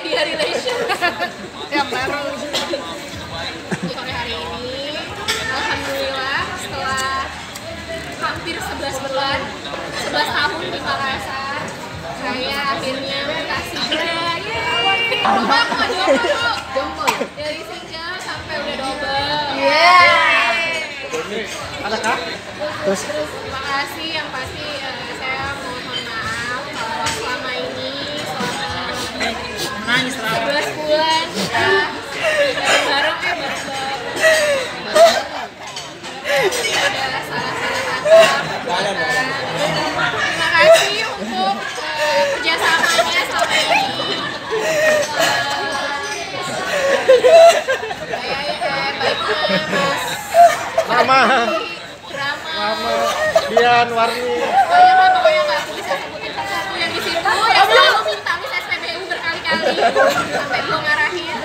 Media Relations yang baru. sore hari ini. Alhamdulillah setelah hampir 11 bulan, 11 tahun di Makassar, saya akhirnya dikasih Yeay! Aku nggak jomblo ya? Dari single sampai udah double. Ada kah? Terus terima kasih yang pasti saya mohon maaf kalau selama ini Nangis lah. 11 bulan kita bareng ada salah-salah kata. Terima kasih untuk kerjasamanya selama ini. Baiknya Mas Rama, Dian, Warni. Pokoknya nggak aku bisa sebutin satu yang di situ yang selalu minta mis SPBU berkali-kali sampai gue ngarahin.